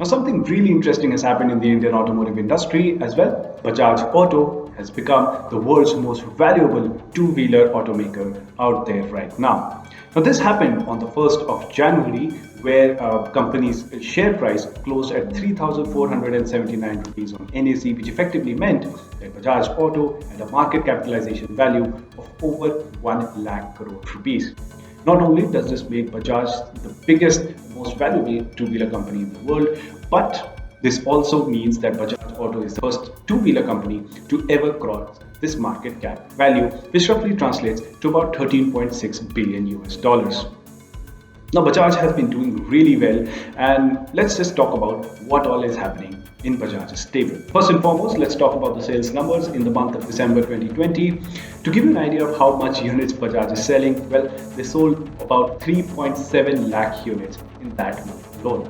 Something really interesting has happened in the Indian automotive industry as well. Bajaj Auto has become the world's most valuable two-wheeler automaker out there right now. Now, this happened on the 1st of January, where company's share price closed at 3,479 rupees on NSE, which effectively meant that Bajaj Auto had a market capitalization value of over 1 lakh crore rupees. Not only does this make Bajaj the biggest, most valuable two-wheeler company in the world, but this also means that Bajaj Auto is the first two-wheeler company to ever cross this market cap value, which roughly translates to about 13.6 billion US dollars. Now, Bajaj has been doing really well, and let's just talk about what all is happening in Bajaj's stable. First and foremost, let's talk about the sales numbers in the month of December 2020. To give you an idea of how much units Bajaj is selling, well, they sold about 3.7 lakh units in that month alone.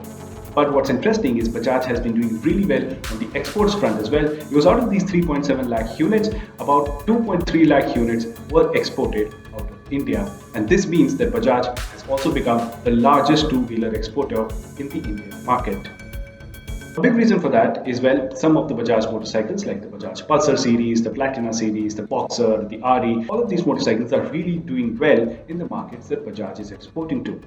But what's interesting is Bajaj has been doing really well on the exports front as well, because out of these 3.7 lakh units, about 2.3 lakh units were exported out of India. And this means that Bajaj has also become the largest two-wheeler exporter in the Indian market. A big reason for that is, well, some of the Bajaj motorcycles like the Bajaj Pulsar series, the Platina series, the Boxer, the RE, all of these motorcycles are really doing well in the markets that Bajaj is exporting to.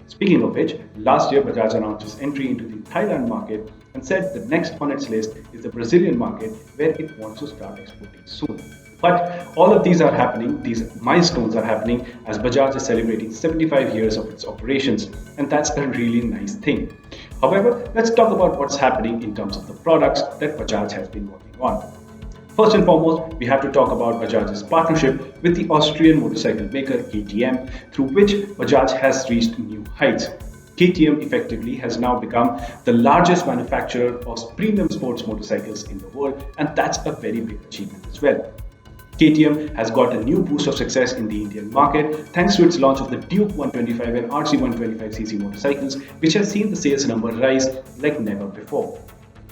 Speaking of which, last year Bajaj announced its entry into the Thailand market and said the next on its list is the Brazilian market, where it wants to start exporting soon. But all of these are happening, these milestones are happening as Bajaj is celebrating 75 years of its operations, and that's a really nice thing. However, let's talk about what's happening in terms of the products that Bajaj has been working on. First and foremost, we have to talk about Bajaj's partnership with the Austrian motorcycle maker KTM, through which Bajaj has reached new heights. KTM effectively has now become the largest manufacturer of premium sports motorcycles in the world, and that's a very big achievement as well. KTM has got a new boost of success in the Indian market thanks to its launch of the Duke 125 and RC 125cc motorcycles, which has seen the sales number rise like never before.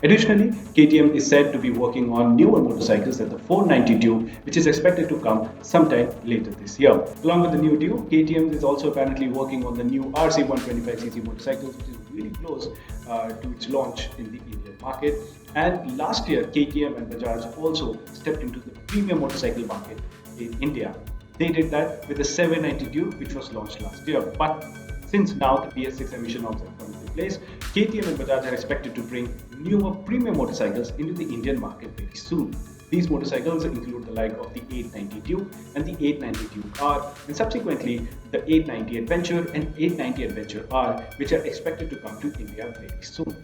Additionally, KTM is said to be working on newer motorcycles like the 490 Duke, which is expected to come sometime later this year. Along with the new Duke, KTM is also apparently working on the new RC 125cc motorcycles, which is really close to its launch in the Indian market. And last year, KTM and Bajaj also stepped into the premium motorcycle market in India. They did that with the 790 Duke, which was launched last year. But since now the BS6 emission norms have come into place, KTM and Bajaj are expected to bring newer premium motorcycles into the Indian market very soon. These motorcycles include the like of the 890 Duke and the 890 Duke R, and subsequently the 890 Adventure and 890 Adventure R, which are expected to come to India very soon.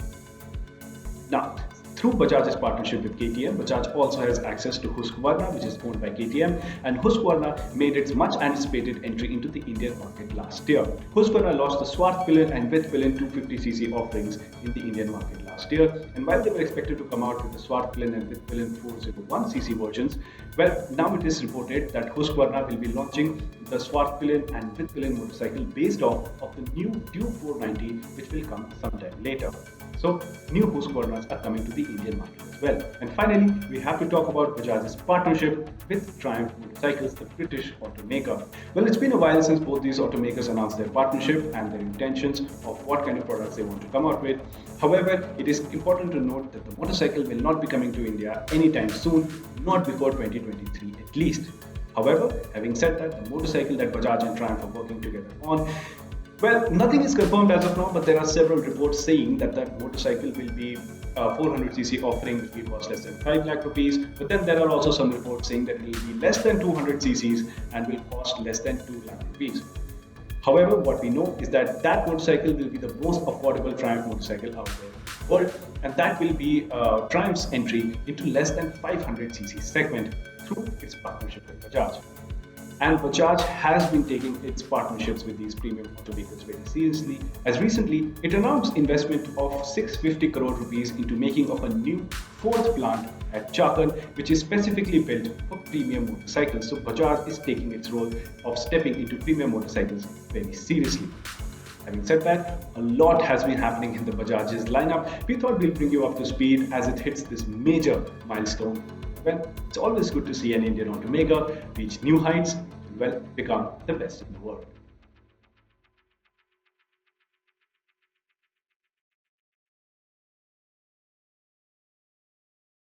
Now, through Bajaj's partnership with KTM, Bajaj also has access to Husqvarna, which is owned by KTM, and Husqvarna made its much anticipated entry into the Indian market last year. Husqvarna launched the Swartpillen and Vithpillen 250cc offerings in the Indian market last year, and while they were expected to come out with the Swartpillen and Vithpillen 401cc versions, well, now it is reported that Husqvarna will be launching the Swartpillen and Vithpillen motorcycle based off of the new Duke 490, which will come sometime later. So, new Husqvarnas are coming to the Indian market as well. And finally, we have to talk about Bajaj's partnership with Triumph Motorcycles, the British automaker. Well, it's been a while since both these automakers announced their partnership and their intentions of what kind of products they want to come out with. However, it is important to note that the motorcycle will not be coming to India anytime soon, not before 2023 at least. However, having said that, the motorcycle that Bajaj and Triumph are working together on, well, nothing is confirmed as of now, but there are several reports saying that that motorcycle will be 400cc offering, which will cost less than 5 lakh rupees. But then there are also some reports saying that it will be less than 200cc's and will cost less than 2 lakh rupees. However, what we know is that that motorcycle will be the most affordable Triumph motorcycle out there in the world, and that will be Triumph's entry into less than 500cc segment through its partnership with Bajaj. And Bajaj has been taking its partnerships with these premium automakers very seriously, as recently it announced investment of 650 crore rupees into making of a new fourth plant at Chakan, which is specifically built for premium motorcycles. So Bajaj is taking its role of stepping into premium motorcycles very seriously. Having said that, a lot has been happening in the Bajaj's lineup. We thought we'll bring you up to speed as it hits this major milestone. Well, it's always good to see an Indian automaker reach new heights and, well, become the best in the world.